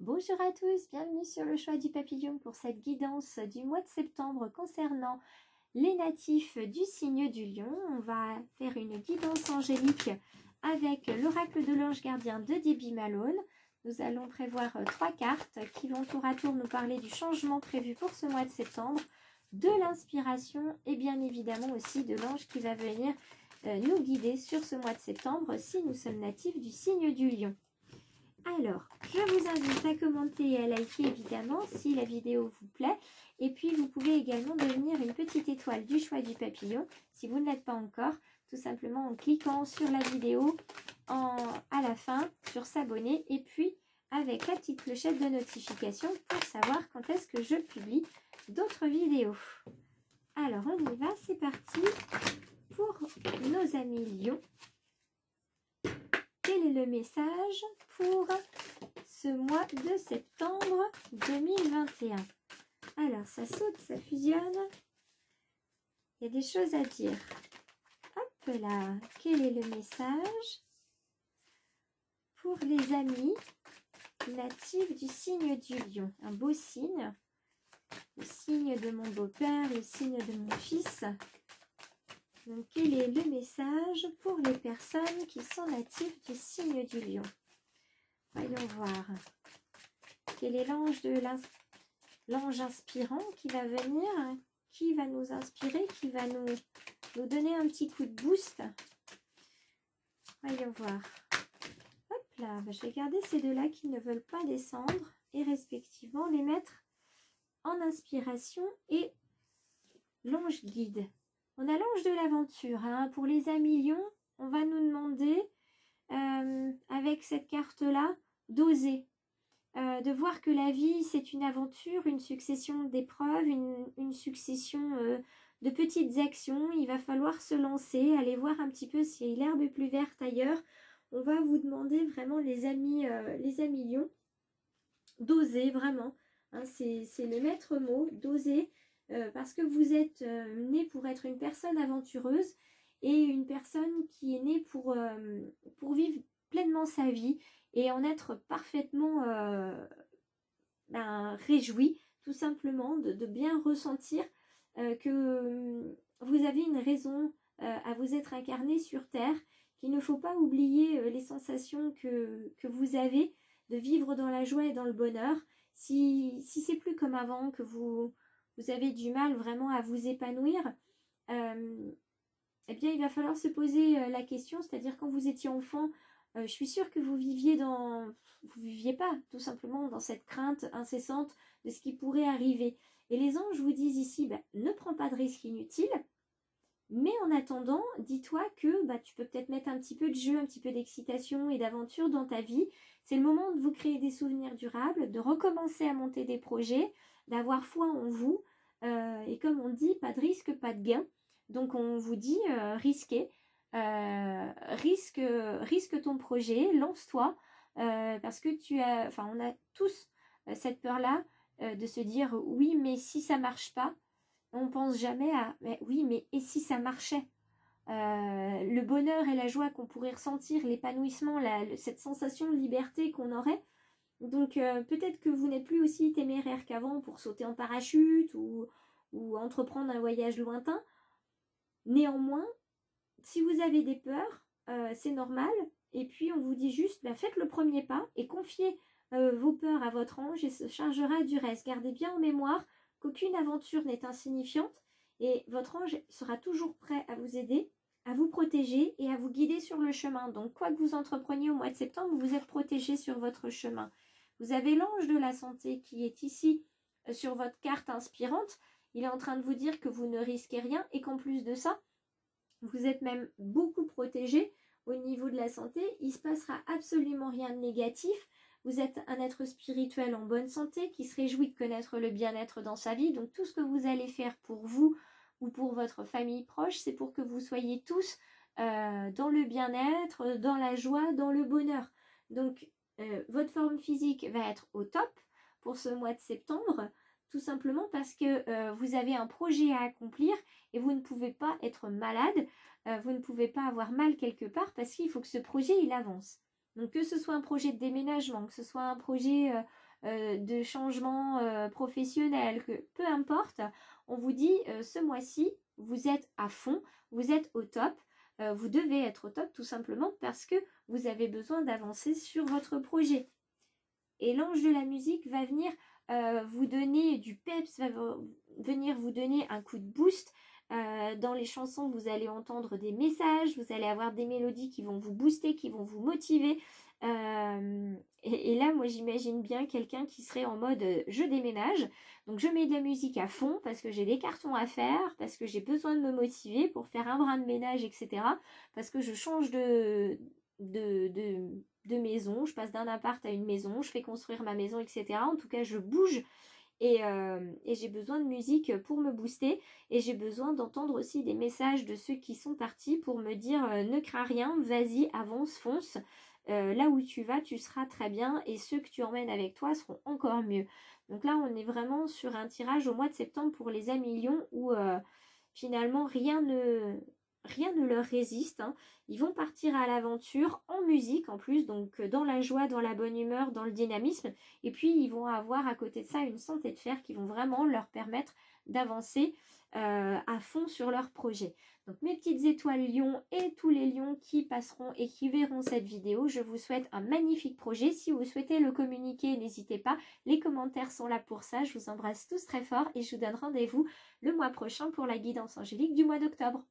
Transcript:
Bonjour à tous, bienvenue sur le choix du papillon pour cette guidance du mois de septembre concernant les natifs du signe du lion. On va faire une guidance angélique avec l'oracle de l'ange gardien de Debbie Malone. Nous allons prévoir 3 cartes qui vont tour à tour nous parler du changement prévu pour ce mois de septembre, de l'inspiration et bien évidemment aussi de l'ange qui va venir nous guider sur ce mois de septembre si nous sommes natifs du signe du lion. Alors, je vous invite à commenter et à liker évidemment si la vidéo vous plaît. Et puis, vous pouvez également devenir une petite étoile du choix du papillon si vous ne l'êtes pas encore. Tout simplement en cliquant sur la vidéo à la fin, sur s'abonner. Et puis, avec la petite clochette de notification pour savoir quand est-ce que je publie d'autres vidéos. Alors, on y va, c'est parti pour nos amis lions. Quel est le message pour ce mois de septembre 2021? Alors, ça saute, ça fusionne. Il y a des choses à dire. Hop là. Quel est le message pour les amis natifs du signe du lion? Un beau signe. Le signe de mon beau-père, le signe de mon fils. Donc, quel est le message pour les personnes qui sont natifs du signe du lion? Voyons voir. Quel est l'ange inspirant qui va venir? Qui va nous inspirer? Qui va nous donner un petit coup de boost? Voyons voir. Hop là, je vais garder ces deux-là qui ne veulent pas descendre et respectivement les mettre en inspiration et l'ange guide. On a l'ange de l'aventure. Pour les amis lions, on va nous demander, avec cette carte-là, d'oser. De voir que la vie, c'est une aventure, une succession d'épreuves, une succession de petites actions. Il va falloir se lancer, aller voir un petit peu si l'herbe est plus verte ailleurs. On va vous demander vraiment, les amis lions, d'oser vraiment. C'est le maître mot, d'oser. Parce que vous êtes né pour être une personne aventureuse et une personne qui est née pour vivre pleinement sa vie et en être parfaitement réjoui, tout simplement, de bien ressentir que vous avez une raison à vous être incarné sur Terre, qu'il ne faut pas oublier les sensations que vous avez de vivre dans la joie et dans le bonheur. Si c'est plus comme avant, que vous avez du mal vraiment à vous épanouir, eh bien il va falloir se poser la question, c'est-à-dire quand vous étiez enfant, je suis sûre que vous viviez pas tout simplement dans cette crainte incessante de ce qui pourrait arriver. Et les anges vous disent ici, ne prends pas de risques inutiles, mais en attendant, dis-toi que tu peux peut-être mettre un petit peu de jeu, un petit peu d'excitation et d'aventure dans ta vie. C'est le moment de vous créer des souvenirs durables, de recommencer à monter des projets, d'avoir foi en vous. Et comme on dit, pas de risque, pas de gain. Donc on vous dit, risquez. Risque ton projet, lance-toi. Parce que on a tous cette peur-là de se dire, oui, mais si ça marche pas, on pense jamais à oui, mais et si ça marchait? Le bonheur et la joie qu'on pourrait ressentir, l'épanouissement, cette sensation de liberté qu'on aurait. Donc peut-être que vous n'êtes plus aussi téméraire qu'avant pour sauter en parachute ou entreprendre un voyage lointain. Néanmoins, si vous avez des peurs, c'est normal. Et puis on vous dit juste, faites le premier pas et confiez vos peurs à votre ange et se chargera du reste. Gardez bien en mémoire qu'aucune aventure n'est insignifiante et votre ange sera toujours prêt à vous aider, à vous protéger et à vous guider sur le chemin. Donc, quoi que vous entrepreniez au mois de septembre, vous êtes protégé sur votre chemin. Vous avez l'ange de la santé qui est ici sur votre carte inspirante. Il est en train de vous dire que vous ne risquez rien et qu'en plus de ça, vous êtes même beaucoup protégé au niveau de la santé. Il ne se passera absolument rien de négatif. Vous êtes un être spirituel en bonne santé qui se réjouit de connaître le bien-être dans sa vie. Donc tout ce que vous allez faire pour vous ou pour votre famille proche, c'est pour que vous soyez tous dans le bien-être, dans la joie, dans le bonheur. Donc votre forme physique va être au top pour ce mois de septembre, tout simplement parce que vous avez un projet à accomplir et vous ne pouvez pas être malade, vous ne pouvez pas avoir mal quelque part parce qu'il faut que ce projet il avance. Donc que ce soit un projet de déménagement, que ce soit un projet de changement professionnel, que peu importe, on vous dit ce mois-ci, vous êtes à fond, vous êtes au top, vous devez être au top tout simplement parce que vous avez besoin d'avancer sur votre projet. Et l'ange de la musique va venir vous donner du peps, va venir vous donner un coup de boost. Dans les chansons, vous allez entendre des messages, vous allez avoir des mélodies qui vont vous booster, qui vont vous motiver. Et là, moi, j'imagine bien quelqu'un qui serait en mode je déménage. Donc, je mets de la musique à fond parce que j'ai des cartons à faire, parce que j'ai besoin de me motiver pour faire un brin de ménage, etc. Parce que je change de maison, je passe d'un appart à une maison, je fais construire ma maison, etc. En tout cas, je bouge et j'ai besoin de musique pour me booster et j'ai besoin d'entendre aussi des messages de ceux qui sont partis pour me dire ne crains rien, vas-y, avance, fonce. Là où tu vas, tu seras très bien et ceux que tu emmènes avec toi seront encore mieux. Donc là, on est vraiment sur un tirage au mois de septembre pour les A-millions où finalement rien ne leur résiste, hein. Ils vont partir à l'aventure en musique en plus, donc dans la joie, dans la bonne humeur, dans le dynamisme. Et puis ils vont avoir à côté de ça une santé de fer qui vont vraiment leur permettre d'avancer à fond sur leur projet. Donc mes petites étoiles lions et tous les lions qui passeront et qui verront cette vidéo, je vous souhaite un magnifique projet. Si vous souhaitez le communiquer, n'hésitez pas. Les commentaires sont là pour ça. Je vous embrasse tous très fort et je vous donne rendez-vous le mois prochain pour la guidance angélique du mois d'octobre.